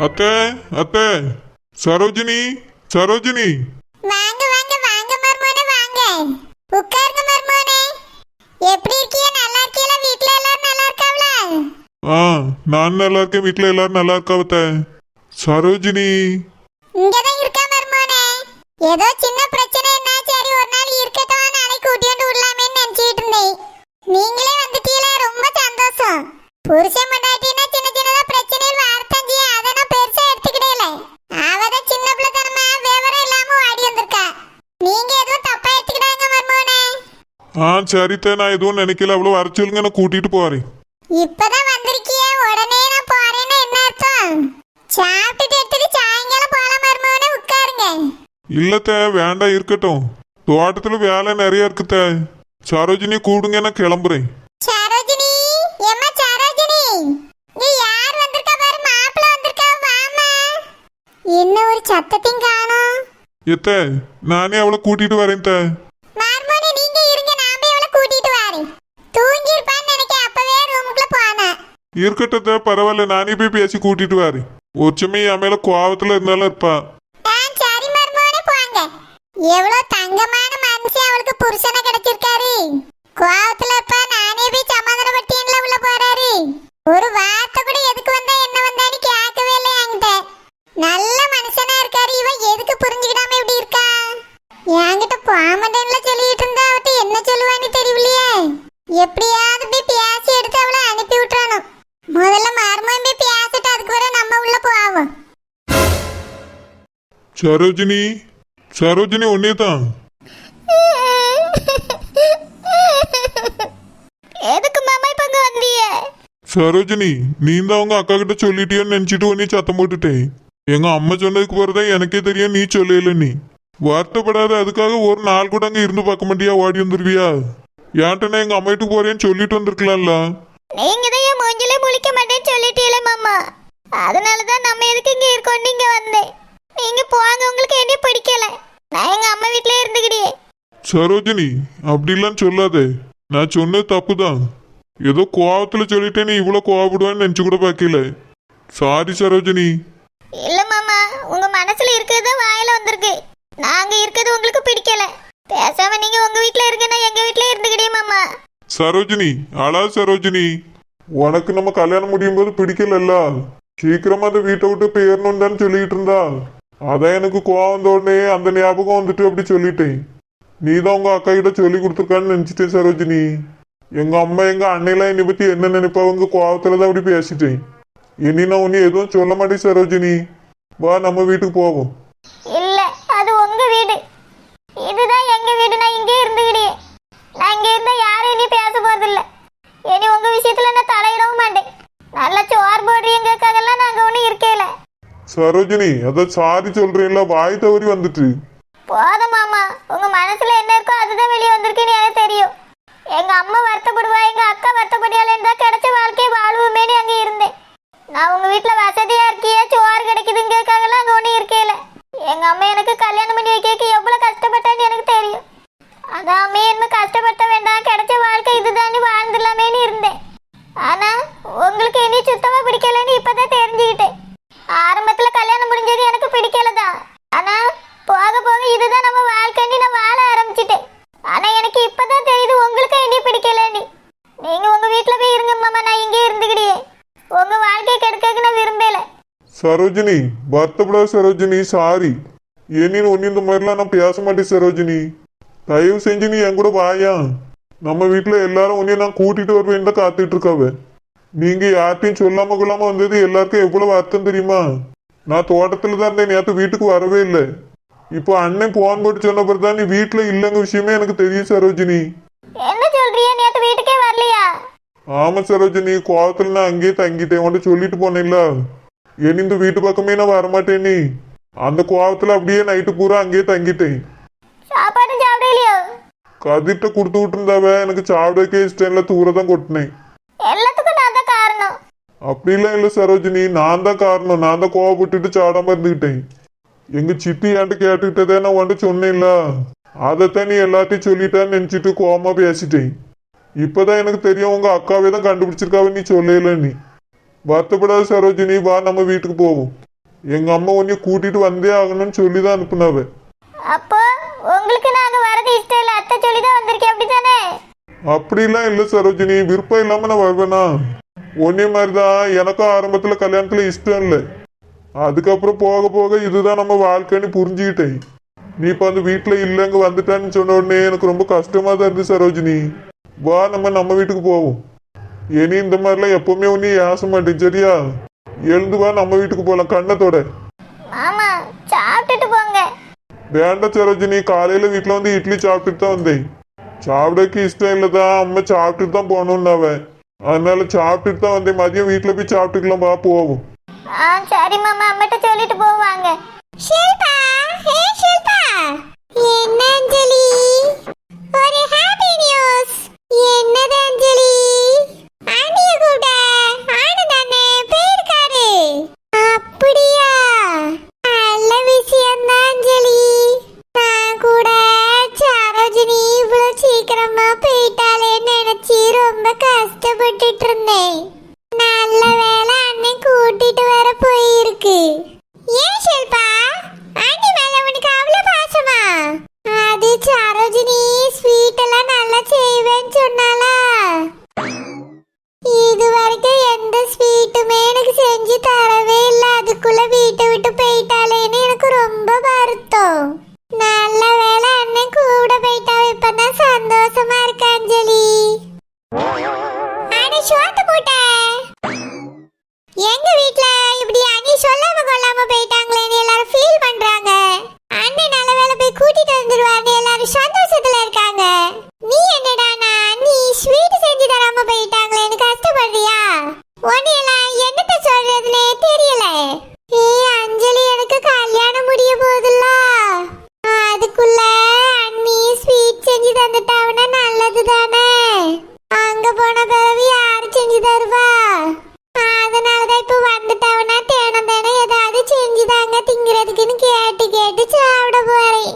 அத்தை அத்தை, சரோஜினி சரோஜினி. வாங்க வாங்க வாங்க மர்மோனே வாங்க. உட்காருங்க மர்மோனே. எப்படி இருக்கீங்க? நல்லா இருக்கீங்களா? வீட்ல எல்லாரும் நல்லா இருக்காங்களா? நான் நல்லா இருக்கேன், வீட்ல எல்லாரும் நல்லா இருக்காவத்த. சரோஜினி இங்கதான் இருக்கா மர்மோனே. ஏதோ சின்ன பிரச்சனை என்ன, சரி ஒரு நாள் இருக்கட்டும், நாளைக்கு கூட்டிட்டு விடலாமேன்னு நினைச்சிட்டு இருந்தேன். நீங்களே வந்துட்டீங்களே, ரொம்ப சந்தோஷம். புருஷன் பொண்டாட்டினா சின்ன சின்னதா பிரச்சனைகள் வார்த்தம் செய்ய, அதை நான் பெருசா எடுத்துக்கிடல. அவதான் சின்ன பிள்ளைத்தனமா விவரம் இல்லாம ஓடி வந்திருக்கா. நீங்க எதுவும் தப்பா எடுத்துக்கிடாங்க மர்மோனே. சரித்த, நான் எதுவும் நினைக்கல. அவ்வளவு வர சொல்லுங்க, நான் கூட்டிட்டு போறேன். இப்பதான் வந்திருக்கியே, உடனே நான் போறேன்னு என்ன அர்த்தம்? சாப்பிட்டுட்டு எடுத்துட்டு சாயங்காலம் போலாம் மர்மோனே, உட்காருங்க. இல்லத்த, வேண்டாம், இருக்கட்டும். தோட்டத்துல வேலை நிறைய இருக்குத்த. சரோஜினி கூடுங்க, நான் கிளம்புறேன். சரோஜினி, ஏம்மா சரோஜினி, இங்க யார் வந்திருக்கா பாரு, மாப்பிள்ளை வந்திருக்கா, வாமா. என்ன ஒரு சத்தத்தையும் காணோம். எத்த, நானே அவளை கூட்டிட்டு வரேன் த. மர்மோனே நீங்க இருங்க, நான் போய் அவளை கூட்டிட்டு வரேன். தூங்கி இருப்பான்னு நினைக்க, அப்பவே ரூமுக்குள்ள போனேன். இருக்கட்ட, பரவாயில்ல, நானே போய் பேசி கூட்டிட்டு வரேன். ஒரு சமயம் என் மேல கோவத்துல இருந்தாலும் இருப்பா. சரி மர்மோனே, போங்க. எவ்வளவு தங்கமான மனுஷன் அவளுக்கு புருஷனை கிடைச்சிருக்காரு. கோவத்துல இருப்பா, நானே போய் சமாதானப்பட்டியன்ல உள்ள போறாரு. ஒரு வார்த்தை கூட எதுக்கு வந்தா என்ன வந்தான்னு கேட்கவே இல்லை என்கிட்ட. நல்ல மனுஷனா இருக்காரு, இவன் எதுக்கு புரிஞ்சுக்கிடாம இப்படி இருக்கா? என்கிட்ட பாமண்டன்ல சொல்லிட்டு இருந்தா, அவட்ட என்ன சொல்லுவான்னு தெரியலையே. எப்படியாவது போய் பேசி எடுத்து அவளை அனுப்பி விட்டுறணும். முதல்ல மர்மம் போய் பேசிட்டு அதுக்கு வர நம்ம உள்ள போவோம். சரோஜினி சரோஜினி, ஒன்னே தான். எதுக்கு மாமா இப்ப அங்க வந்தீங்க? சரோஜினி, நீ தான் அவங்க அக்கா கிட்ட சொல்லிட்டியோன்னு நினைச்சிட்டு உன்னை சத்தம் போட்டுட்டேன். எங்க அம்மா சொன்னதுக்கு போறதா எனக்கே தெரியும், நீ சொல்லல. நீ வருத்தப்படாத, அதுக்காக ஒரு நாள் கூட அங்க இருந்து பார்க்க மாட்டியா? ஓடி வந்துருவியா? ஏன்ட்டனா எங்க அம்மா வீட்டுக்கு போறேன்னு சொல்லிட்டு வந்திருக்கலாம்ல. நீங்க தான் என் மூஞ்சிலே முழிக்க மாட்டேன்னு சொல்லிட்டீங்களே மாமா, அதனாலதான் நம்ம எதுக்கு இங்க இருக்கோம் நீங்க வந்தேன். நீங்க போங்க, உங்களுக்கு என்ன பிடிக்கல. நான் எங்க அம்மா வீட்லயே இருந்துக்கிடியே. சரோஜினி, அப்படிலாம் சொல்லாதே. நான் சொன்னது தப்புதான். ஏதோ கோவத்துல சொல்லிட்டேன், நீ இவ்வளவு கோவப்படுவான்னு நினைச்சு கூட பார்க்கல. சாரி சரோஜினி. இல்ல மாமா, உங்க மனசுல இருக்கிறது வாயில வந்திருக்கு. நாங்க இருக்கிறது உங்களுக்கு பிடிக்கல. பேசாம நீங்க உங்க வீட்ல இருங்க, நான் எங்க வீட்லயே இருந்துக்கிடியே மாமா. சரோஜினி, அழாது சரோஜினி. உனக்கு நம்ம கல்யாணம் முடியும் போது பிடிக்கல. சீக்கிரமா அந்த வீட்டை விட்டு போயிடணும் தானே சொல்லிட்டு இருந்தா. அதான் எனக்கு கோவம் வந்த உடனே அந்த ஞாபகம் வந்துட்டு அப்படி சொல்லிட்டேன். நீ தான் உங்க அக்கா கிட்ட சொல்லி கொடுத்துருக்கான்னு நினைச்சிட்டேன் சரோஜினி. எங்க அம்மா எங்க அன்னையெல்லாம் என்னை பத்தி என்ன நினைப்பாவங்க கோவத்துலதான் அப்படி பேசிட்டேன். இனி நான் உன்னை எதுவும் சொல்ல மாட்டேன் சரோஜினி. வா, நம்ம வீட்டுக்கு போவோம். இல்ல, அது உங்க வீடு, இதுதான் எங்க வீடு. நான் இங்கே இருந்துக்கிடியே. நான் இங்க இருந்தா யாரும் இனி பேச போறதில்ல. இனி உங்க விஷயத்துல நான் தலையிடவும் மாட்டேன். நல்ல சோறு போடுறீங்கக்காகலாம் நாங்க ஒன்னும் இருக்கல. சரோஜினி, அதான் சாரி சொல்றேன்ல, வாய் தவறி வந்துட்டு. போதும் மாமா, உங்க மனசுல என்ன இருக்கோ அதுதான் வெளியே வந்திருக்குன்னு எனக்கு தெரியும். எங்க அம்மா வருத்தப்படுவா, எங்க அக்கா வருத்தப்படியால இருந்தா கிடைச்ச வாழ்க்கையை வாழ்வுமேனு அங்க இருந்தேன். நான் உங்க வீட்டுல வசதியா இருக்கியா, சோறு கிடைக்குதுங்கிறதுக்காகலாம் அங்க ஒன்னும் இருக்கல. எங்க அம்மா எனக்கு கல்யாணம் பண்ணி வைக்க எவ்வளவு கஷ்டப்பட்டேன்னு எனக்கு தெரியும். அதாமே என்ன கஷ்டப்பட்ட வேண்டாம், கிடைச்ச வாழ்க்கை இதுதானே வாழ்ந்துடலாமேன்னு இருந்தேன். ஆனா உங்களுக்கு இனி சுத்தமா பிடிக்கலன்னு இப்பதான் தெரிஞ்சுக்கிட்டேன். ஆரம்பத்துல கல்யாணம் முடிஞ்சது எனக்கு பிடிக்கலதான். ஆனா போக போக இதுதான் நம்ம வாழ்க்கைன்னு நான் வாழ ஆரம்பிச்சிட்டேன். ஆனா எனக்கு இப்பதான் தெரியுது உங்களுக்கு இனி பிடிக்கலன்னு. நீங்க உங்க வீட்டுல போய் இருங்க மாமா, நான் இங்கே இருந்துக்கிடியே. உங்க வாழ்க்கையை கெடுக்க நான் விரும்பல. சரோஜினி, வருத்தப்படாத சரோஜினி, சாரி. ஏன்னு ஒன்னு இந்த மாதிரிலாம் நான் பேச மாட்டேன் சரோஜினி. தயவு செஞ்சு நீ என் கூட வாயா. நம்ம வீட்டுல எல்லாரும் உன்னைய நான் கூட்டிட்டு வருவேன் தான் காத்துட்டு இருக்காவ. நீங்க யார்ட்டையும் சொல்லாம கொள்ளாம வந்தது எல்லாருக்கும் எவ்வளவு அர்த்தம் தெரியுமா? நான் தோட்டத்துல தான் இருந்தேன், நேற்று வீட்டுக்கு வரவே இல்லை. இப்போ அண்ணன் போன் போட்டு சொன்ன பிறகுதான் நீ வீட்டுல இல்லைங்க விஷயமே எனக்கு தெரியும் சரோஜினி. என்ன சொல்றியா? நேத்து வீட்டுக்கே வரலையா? ஆமா சரோஜினி, கோவத்துல நான் அங்கேயே தங்கிட்டேன். உன்ட்டு சொல்லிட்டு போனேன்ல, இனி இந்த வீட்டு பக்கமே நான் வரமாட்டேன். நீ அந்த கோவத்துல அப்படியே நைட்டு பூரா அங்கேயே தங்கிட்டேன். சாப்பாடு சாப்பிடலையோ? கதிட்ட கொடுத்து விட்டு இருந்தாவ, எனக்கு சாப்பிடக்கே இஷ்டம் இல்லை, தூரதான் கொட்டினேன். எல்லாத்துக்கும் நான் தான் காரணம். அப்படிலாம் இல்லை சரோஜினி, நான் தான் காரணம். நான் தான் கோவப்பட்டுட்டு சாடாம இருந்துகிட்டேன். எங்க சித்தி என்கிட்ட கேட்டுக்கிட்டதே நான் உன்ட்டு சொன்னேன்ல, அதைத்தான் நீ எல்லாத்தையும் சொல்லிட்டான்னு நினைச்சிட்டு கோவமா பேசிட்டேன். இப்பதான் எனக்கு தெரியும் உங்க அக்காவே தான் கண்டுபிடிச்சிருக்காவ, நீ சொல்லல. நீ வருத்தப்படாத சரோஜினி, வா நம்ம வீட்டுக்கு போவோம். எங்க அம்மா உன்னை கூட்டிட்டு வந்தே ஆகணும்னு சொல்லிதான் அனுப்புனாவ. அப்போ உங்களுக்கு நாங்க வரது இஷ்டம் இல்ல, அத்தை சொல்லி தான் வந்திருக்கேன், அப்படித்தானே? அப்படிலாம் இல்ல சரோஜினி, விருப்பம் இல்லாம நான் வருவேனா? ஒன்னே மாதிரிதான் எனக்கும் ஆரம்பத்துல கல்யாணத்துல இஷ்டம் இல்லை. அதுக்கப்புறம் போக போக இதுதான் நம்ம வாழ்க்கைன்னு புரிஞ்சுக்கிட்டேன். நீ இப்ப அந்த வீட்டுல இல்லைங்க வந்துட்டான்னு சொன்ன உடனே எனக்கு ரொம்ப கஷ்டமா தான் இருந்து சரோஜினி. வா நம்ம வீட்டுக்கு போவோம். இனி இந்த மாதிரிலாம் எப்பவுமே உன்னை ஏச மாட்டேன், சரியா? எழுந்து வா, நம்ம வீட்டுக்கு போலாம் கண்ணத்தோட. மாமா சாப்பிட்டுட்டு போங்க. வேண்டாம் சரோஜினி, காலையில வீட்டுல வந்து இட்லி சாப்பிட்டுட்டு தான் வந்தேன். சாப்பிடக்கு இஷ்டம் இல்லதான், அம்மா சாப்பிட்டுட்டு தான் போகணும்னு அவன். அதனால சாப்பிட்டுட்டு தான் வந்தேன். மதியம் வீட்டுல போய் சாப்பிட்டுக்கலாம், வா போவோம். சரி மாமா, அம்மிட்ட சொல்லிட்டு போவாங்க. ஷில்பா, ஹே ஷில்பா. என்ன அஞ்சலி, ஒரு ஹாப்பி நியூஸ். என்னது அஞ்சலி? ஆண்டிய கூட ஆனந்தானே போயிருக்காரு. அப்படியா? நல்ல விஷயம் தான் அஞ்சலி. நான் கூட சரோஜினி இவ்வளவு சீக்கிரமா போயிட்டாலேன்னு நினைச்சு ரொம்ப கஷ்டப்பட்டுட்டு இருந்தேன். நல்ல வேலை அண்ணன் கூட்டிட்டு வர போயிருக்கு. ஏன் ஷில்பா, ஆண்டி மேல உனக்கு அவ்வளவு பாசமா? அது சரோஜினி ஸ்வீட் எல்லாம் நல்லா செய்வேன்னு சொன்னாலா? இது வரைக்கும் எந்த ஸ்வீட்டுமே எனக்கு செஞ்சு தரவே இல்லை. அதுக்குள்ள வீட்டை விட்டு போயிட்டாலேன்னு எனக்கு ரொம்ப வருத்தம். நல்ல வேலை அண்ணன் கூட போயிட்டா, இப்பதான் சந்தோஷமா இருக்க அஞ்சலி. அண்ணே சோத்து போட்ட எங்க வீட்ல இப்படி அண்ணி சொல்லாம கொள்ளாம போயிட்டாங்களேன்னு எல்லாரும் ஃபீல் பண்றாங்க. அண்ணன் நல்ல வேலை போய் கூட்டிட்டு வந்துருவாருன்னு எல்லாரும் சந்தோஷத்துல இருக்காங்க. நீ என்னடா நீ ஸ்வீட் செஞ்சு தராம போயிட்டாங்களேன்னு கஷ்டப்படுறியா? உன்னையெல்லாம் என்னத்த சொல்றதுன்னே தெரியல. அஞ்சலி, எனக்கு கல்யாணம் முடிய போகுதுல்ல, அதுக்குள்ள அண்ணி ஸ்வீட் செஞ்சு தந்துட்டாவனா நல்லது தானே? அங்க போன பிறகு யாரு செஞ்சு தருவா? அதனாலதான் இப்ப வந்துட்டாவனா தேனம் ஏதாவது செஞ்சுதாங்க திங்கிறதுக்குன்னு கேட்டு கேட்டு சாப்பிட போறேன்.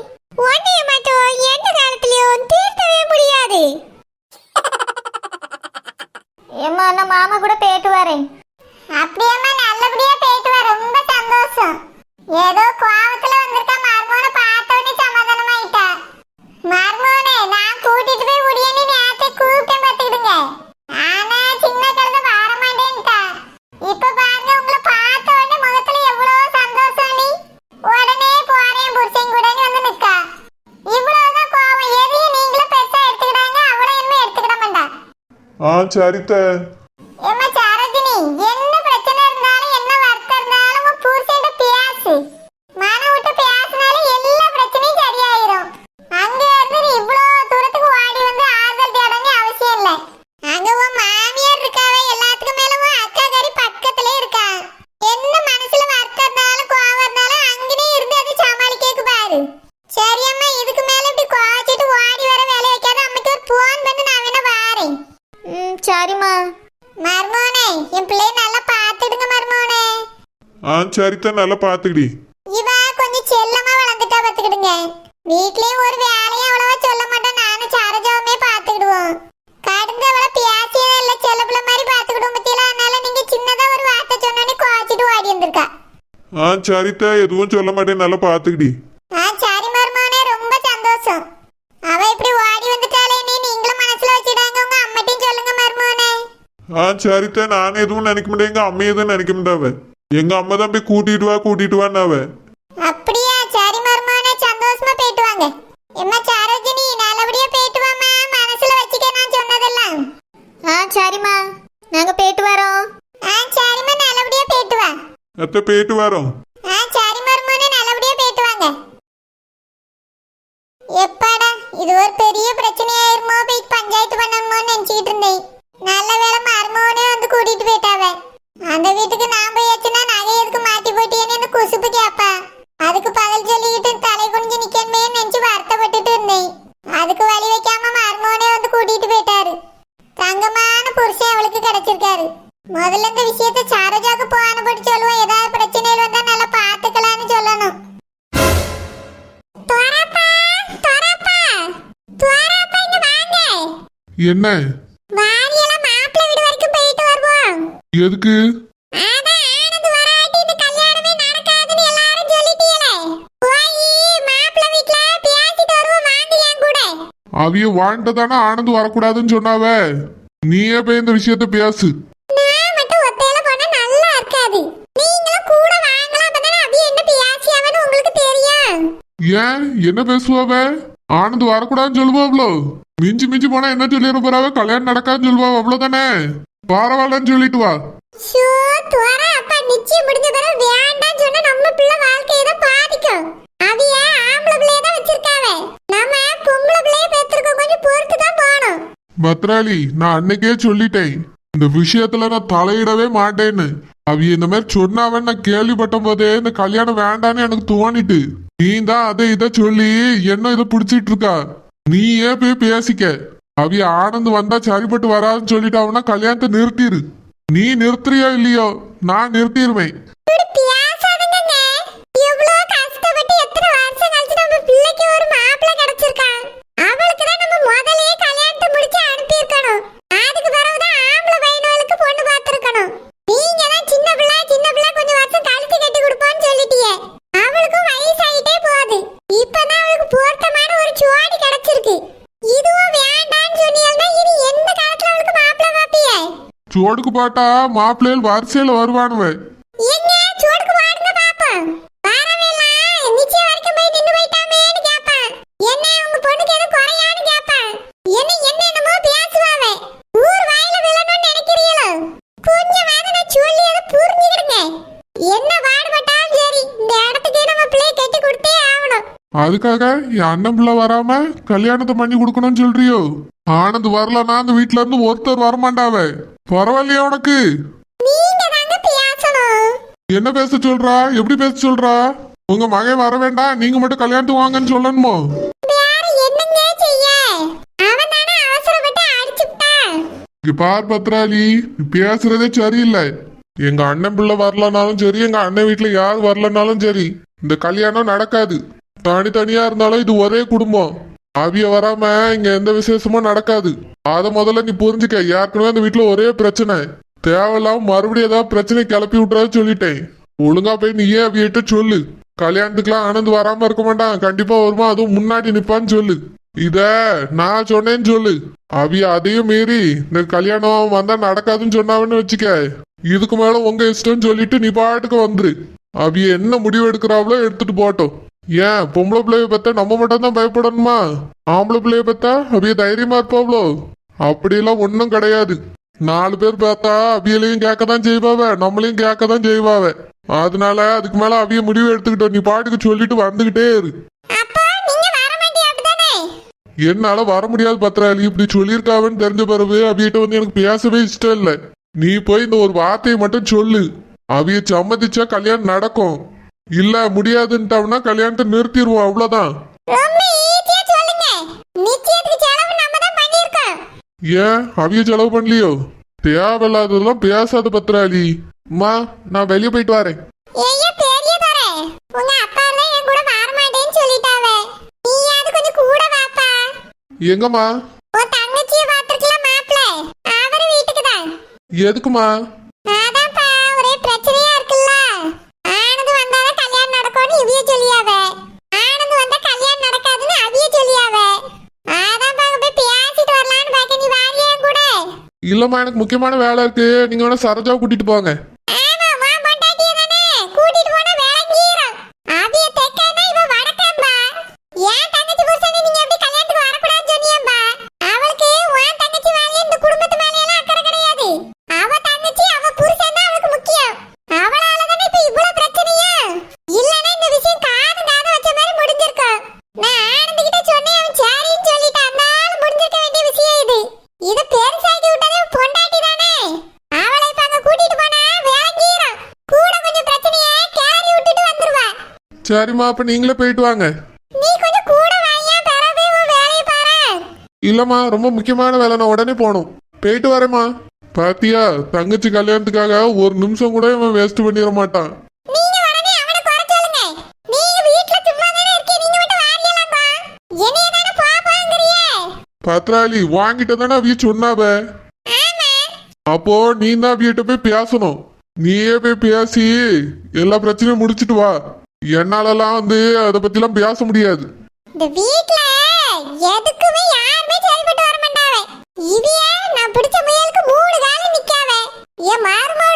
ஒன்னைய மட்டும் எந்த காலத்திலயும் தீர்த்தவே முடியாது. ஏமா, நான் மாமா கூட போயிட்டு வரேன். அப்படியேம்மா, நல்லபடியா போயிட்டு வர. ரொம்ப சந்தோஷம். ஏதோ கோவத்துல வந்திருக்க மர்மோனை பார்த்தவனே சமாதானமாயிட்டா. மர்மோனே, நான் கூட்டிட்டு போய் உடியன்னு நேரத்தை கூப்பிட்டேன் பார்த்துக்கிடுங்க. ஆனா சின்ன கழுத வர மாட்டேன்ட்டா. இப்ப பாருங்க, உங்களை பார்த்த உடனே முகத்துல எவ்வளவு சந்தோஷம். நீ உடனே போறேன் புருஷன் கூடன்னு வந்து நிக்கா. இவ்வளவுதான் கோவம். எதையும் நீங்களும் பெருசா எடுத்துக்கிட்டாங்க, அவளை என்ன எடுத்துக்கிட மாட்டா. சரித்த. ஏம்மா சரோஜினி, என்ன பிரச்சனை இருந்தாலும் என்ன வருத்தம் இருந்தாலும் உன் புருஷன்கிட்ட பேசு. மனம் விட்டு பேசினாலே எல்லா பிரச்சனையும் சரியாயிரும். அங்க இருந்து நீ இவ்வளவு தூரத்துக்கு ஓடி வந்து ஆறுதல் தேடணும் அவசியம் இல்லை. அங்க உன் மாமியார் இருக்காவ, எல்லாத்துக்கும் மேல உன் அக்கா கறி பக்கத்திலே இருக்கா. என்ன மனசுல வருத்தம் இருந்தாலும் கோவம் இருந்தாலும் அங்கனே இருந்து அதை சமாளிக்க பாரு. சரியம்மா, இதுக்கு மேல இப்படி கோச்சிட்டு ஓடி வர வேலை வைக்காத. அம்மைக்கு ஒரு போன் பண்ணி நான் வேணா வாரேன். சரிம்மா. மர்மோனே, என் பிள்ளைய நல்லா பாத்துடுங்க மர்மோனே. சரித்த, நல்லா பாத்துக்கிடி. இவ கொஞ்சம் செல்லமா வளர்ந்துட்டா பாத்துக்கிடுங்க. வீட்லயும் ஒரு வேலையும் அவ்வளவா சொல்ல மாட்டோம். நானும் சரோஜாவுமே பாத்துக்கிடுவோம். கடந்து அவளை பேசியதே இல்ல, செல்ல பிள்ளை மாதிரி பாத்துக்கிடுவோம் பத்தியில. அதனால நீங்க சின்னதா ஒரு வார்த்தை சொன்னோன்னே கோச்சிட்டு ஓடி வந்திருக்கா. சரித்த, எதுவும் சொல்ல மாட்டேன், நல்லா பாத்துக்கிடி. சரி மர்மோனே, ரொம்ப சந்தோஷம். அவ இப்படி ஓடி வந்துட்டாலே நீங்களும் மனசுல வச்சிடாங்க. உங்க அம்மாட்டையும் சொல்லுங்க மர்மோனே. சரித்த, நானும் எதுவும் நினைக்க மாட்டேன், எங்க அம்மா எதுவும் நினைக்க மாட்டாவ. எங்க அம்மா தான் போய் கூட்டிட்டு வான்னு அவ. அப்படியா? சரி மர்மோனே, சந்தோஷமா போயிட்டு வாங்க. எம்மா சரோஜினி, நல்லபடியா போயிட்டு வாமா. மனசுல வச்சுக்க நான் சொன்னதெல்லாம். சரிம்மா, நாங்க போயிட்டு வரோம். சரிம்மா, நல்லபடியா போயிட்டு வா. அத்தை, போயிட்டு வரோம். சரி மர்மோனே, நல்லபடியா போயிட்டு வாங்க. எப்பாடா, இது ஒரு பெரிய பிரச்சனையாயிருமோ, போய் பஞ்சாயத்து பண்ணணுமோன்னு நினைச்சுக்கிட்டு இருந்தேன். நல்ல வேலை மர்மோனே வந்து கூட்டிட்டு போயிட்டாவ. அந்த வீட்டுக்கு நான் போயாச்சுன்னா நகை எதுக்கு மாத்தி போட்டியேன்னு இந்த குசுப்பு கேப்பா. அதுக்கு பதில் சொல்லிக்கிட்டு தலை குனிஞ்சு நிக்கணுமே நினைச்சு வருத்தப்பட்டுட்டு இருந்தேன். அதுக்கு வழி வைக்காம மர்மோனே வந்து கூட்டிட்டு போயிட்டாரு. தங்கமான புருஷன் அவளுக்கு கிடைச்சிருக்காரு. முதல்ல இந்த விஷயத்த சரோஜாக்கு போன போட்டு சொல்லுவோம். ஏதாவது பிரச்சனைகள் வந்தா நல்லா பாத்துக்கலாம்னு சொல்லணும். என்ன? வாரியெல்லாம் மாப்பிள்ளை வீடு வரைக்கும் போயிட்டு வருவோம். எதுக்கு? ஆனந்த் வராட்டி இந்த கல்யாணமே நடக்காது. அவிய வாண்ட தானே ஆனந்த் வரக்கூடாதுன்னு சொன்னாவ. நீயே போய் இந்த விஷயத்த பேசு. நான் மட்டும் ஒத்தையில போனா நல்லா இருக்காது. நீங்களும் கூட வாங்கலாம், அப்பதானே அவி என்ன பேசியாவன்னு உங்களுக்கு தெரியும். ஏன் என்ன பேசுவாவ? ஆனந்த் வரக்கூடாதுன்னு சொல்லுவாவ்ளோ. மிஞ்சி மிஞ்சி போனா என்ன சொல்லிட போறாவ? கல்யாணம் நடக்காதுன்னு சொல்லுவா, அவ்வளவுதானே. பரவாயில்லன்னு சொல்லிட்டு வா. ஷோ துவர அப்பா நிச்சயம் முடிஞ்ச பிறகு வேண்டாம்னு சொன்னா நம்ம பிள்ளை வாழ்க்கையை தான் பாதிக்கும். அவிய ஆம்பளை பிள்ளைய தான் வச்சிருக்காவ, நம்ம பொம்பளை பிள்ளைய பெற்றிருக்கோம், கொஞ்சம் பொறுத்து தான் போகணும். பத்ராளி, நான் அன்னைக்கே சொல்லிட்டேன் இந்த விஷயத்துல நான் தலையிடவே மாட்டேன்னு. அவிய இந்த மாதிரி சொன்னாவன்னு நான் கேள்விப்பட்ட போதே இந்த கல்யாணம் வேண்டான்னு எனக்கு தோணிட்டு. நீ தான் அதை இதை சொல்லி என்ன இதை பிடிச்சிட்டு இருக்கா. நீயே போய் பேசிக்க. அவிய ஆனந்த் வந்தா சரிப்பட்டு வராதுன்னு சொல்லிட்டாவுன்னா கல்யாணத்தை நிறுத்திரு. நீ நிறுத்துறியோ இல்லையோ, நான் நிறுத்திடுவேன். இப்படி பேசாதீங்கங்க. எவ்வளவு கஷ்டப்பட்டு எத்தனை வருஷம் கழிச்சு நம்ம பிள்ளைக்கு ஒரு மாப்பிள்ளை கிடைச்சிருக்கான். அவளுக்கு தான் நம்ம முதல்லயே கல்யாணத்தை முடிச்சு அனுப்பியிருக்கணும். அதுக்கு பிறகுதான் ஆம்பளை பையனுக்கு பொண்ணு பார்த்திருக்கணும். நீங்க தான் சின்ன பிள்ளை கொஞ்சம் வருஷம் கழிச்சு கட்டி கொடுப்போம்னு சொல்லிட்டீங்க. அவளுக்கும் வயசாயிட்டே போகுது. இப்பதான் அவளுக்கு பொருத்தமான ஒரு ஜோடி கிடைச்சிருக்கு. இதுவும் வேண்டாம்னு சொன்னீங்கன்னா இனி எந்த காலத்துல அவளுக்கு மாப்பிள்ளை பார்ப்பியே? சோடுக்கு பாட்டா மாப்பிள்ளைகள் வரிசையில வருவானுவ. எங்க சோடுக்கு வாடுங்க பாப்போம். வாரவேலாம் நிச்சயம் வரைக்கும் போய் நின்னு போயிட்டாமேன்னு கேட்பான். என்ன உங்க பொண்ணுக்கு எதுவும் குறையான்னு கேட்பான். என்னமோ பேசுவாவே. ஊர் வாயில விழணும்னு நினைக்கிறீங்களோ? கொஞ்சமாவது நான் சொல்லி அதை புரிஞ்சுக்கிடுங்க. என்ன பாடுபட்டாலும் சரி, இந்த இடத்துக்கே நம்ம பிள்ளைய கட்டி கொடுத்தே ஆகணும். அதுக்காக என் அண்ணன் பிள்ளை வராம கல்யாணத்தை பண்ணி கொடுக்கணும்னு சொல்றியோ? ஆனந்த் வரலன்னா அந்த வீட்டுல இருந்து ஒருத்தர் வரமாட்டாவ. பரவாயில்லையா உனக்கு? நீங்க தாங்க பேசணும். என்ன பேச சொல்றா? எப்படி பேச சொல்றா? உங்க மகன் வர வேண்டாம், நீங்க மட்டும் கல்யாணத்துக்கு வாங்கன்னு சொல்லணுமோ? வேற என்னங்க செய்ய? அவன் தானே அவசரப்பட்டு அடிச்சுட்டான். இங்க பார் பத்ராளி, நீ பேசுறதே சரியில்லை. எங்க அண்ணன் பிள்ளை வரலனாலும் சரி, எங்க அண்ணன் வீட்டுல யார் வரலனாலும் சரி, இந்த கல்யாணம் நடக்காது. தனித்தனியா இருந்தாலும் இது ஒரே குடும்பம். அவிய வராம இங்க எந்த விசேஷமும் நடக்காது. அத முதல்ல நீ புரிஞ்சுக்க. ஏற்கனவே அந்த வீட்டுல ஒரே பிரச்சனை. தேவையில்லாம மறுபடியும் ஏதாவது பிரச்சனை கிளப்பி விட்டுறாது சொல்லிட்டேன். ஒழுங்கா போய் நீயே அவியிட்ட சொல்லு. கல்யாணத்துக்குலாம் ஆனந்த் வராம இருக்க மாட்டான், கண்டிப்பா வருமா, அதுவும் முன்னாடி நிப்பான்னு சொல்லு. இத நான் சொன்னேன்னு சொல்லு. அவிய அதையும் மீறி இந்த கல்யாணம் வந்தா நடக்காதுன்னு சொன்னாவன்னு வச்சுக்க, இதுக்கு மேல உங்க இஷ்டம்னு சொல்லிட்டு நீ பாட்டுக்கு வந்துரு. அவிய என்ன முடிவு எடுக்கிறாவளோ எடுத்துட்டு போட்டோம். ஏன் பொம்பளை பிள்ளைய பத்தா நம்ம மட்டும் தான் பயப்படணுமா? ஆம்பளை பிள்ளைய பத்தா அவிய தைரியமா இருப்பாவளோ? அப்படியெல்லாம் ஒன்றும் கிடையாது. 4 பேர் பார்த்தா அவியலையும் கேட்கதான் செய்வாவ, நம்மளையும் கேட்கதான் செய்வாவ. அதனால அதுக்கு மேல அவிய முடிவு எடுத்துக்கிட்டோம். நீ பாட்டுக்கு சொல்லிட்டு வந்துகிட்டே இரு. அப்பா நீங்க வர மாட்டீங்கதானே? என்னால வர முடியாது பத்ராளி. இப்படி சொல்லியிருக்காவன்னு தெரிஞ்ச பிறகு அவியிட்ட வந்து எனக்கு பேசவே இஷ்டம் இல்லை. நீ போய் இந்த ஒரு வார்த்தையை மட்டும் சொல்லு. அவிய சம்மதிச்சா கல்யாணம் நடக்கும், இல்ல முடியாதுன்ட்டாவனா கல்யாணத்தை நிறுத்திடுவோம், அவ்வளவுதான். ரொம்ப ஈஸியா சொல்லுங்க. நிச்சயத்துக்கு செலவு நம்ம தான் பண்ணிருக்கோம். ஏன் அவிய செலவு பண்ணலையோ? தேவையில்லாததெல்லாம் பேசாத பத்ராளி. அம்மா, நான் வெளியே போயிட்டு வரேன். ஏய்யா பெரிய தரே, உங்க அப்பா தான் என் கூட வர மாட்டேன்னு சொல்லிட்டாவே. நீயாவது கொஞ்சம் கூட வாப்பா. எங்கம்மா? உன் தங்கச்சியை பார்த்திருக்கலாம் மாப்ள, அவர் வீட்டுக்கு தான். எதுக்குமா? அதான்ப்பா ஒரே பிரச்சனையா இருக்குல்ல. ஆனந்த் வந்தாதான் கல்யாணம் நடக்கும்னு இவிய சொல்லியாவே, ஆனந்த் வந்தா கல்யாணம் நடக்காதுன்னு அவிய சொல்லியாவே. அதான்ப்பா போய் பேசிட்டு வரலான்னு பாக்க. நீ வாரியா கூட? இல்லம்மா, எனக்கு முக்கியமான வேலை இருக்கு. நீங்க வேணா சரோஜாவை கூட்டிட்டு போங்க. ஆமா வா பொண்டாட்டிய தானே கூட்டிட்டு போனா விளங்கிரும். அவிய தெக்கனா இவ வடக்கம்பா. ஏன் தங்கச்சி புருஷனை நீங்க எப்படி கல்யாணத்துக்கு வரக்கூடாதுன்னு சொன்னியம்பா? அவளுக்கு உன் தங்கச்சி மேலே இந்த குடும்பத்து மேலே எல்லாம் அக்கறை கிடையாது. அவ தங்கச்சி அவ புருஷன் தான் அவளுக்கு முக்கியம். அவளால தானே இப்ப இவ்வளவு பிரச்சனையா? இல்லனா இந்த விஷயம் காது வச்ச மாதிரி முடிஞ்சிருக்கும். நான் ஆனந்த் கிட்ட சொன்னேன், அவன் சரின்னு சொல்லிட்டான். அதனால முடிஞ்சிருக்க வேண்டிய விஷயம் இது. இத பெருசாக்கி விட்டதே பொண்டாட்டி தானே. அவளை இப்ப அங்க கூட்டிட்டு போனா விளங்கிரும். கூட கொஞ்சம் பிரச்சனையை கேரி விட்டுட்டு வந்துருவா. சரிம்மா, அப்ப நீங்களே போயிட்டு வாங்க. நீ கொஞ்சம் கூட வாயா, பிறகு உன் வேலையை பாரு. இல்லம்மா, ரொம்ப முக்கியமான வேலை, நான் உடனே போகணும். போயிட்டு வரேம்மா. பாத்தியா, தங்கச்சி கல்யாணத்துக்காக ஒரு நிமிஷம் கூட இவன் வேஸ்ட் பண்ணிட மாட்டான். நீங்க உடனே அவனை குறை சொல்லுங்க. நீங்க வீட்ல சும்மா தானே இருக்கீங்க, நீங்க மட்டும் வாரியலாம்பா. என்னைய தானே பாப்பாங்கறியே. பத்ராளி வாங்கிட்ட தானே அவிய சொன்னாவ. ஆமா. அப்போ நீ தான் அவியிட்ட போய் பேசணும். நீயே போய் பேசி எல்லா பிரச்சனையும் முடிச்சிட்டு வா. என்னாலலாம் வந்து அதை பத்திலாம் பேச முடியாது. இந்த வீட்ல எதுக்குமே யாருமே செயல்பட்டு வர மாட்டாவே. இது ஏன் நான் பிடிச்ச முயலுக்கு 3 கால நிக்காவே. என் மாறுமா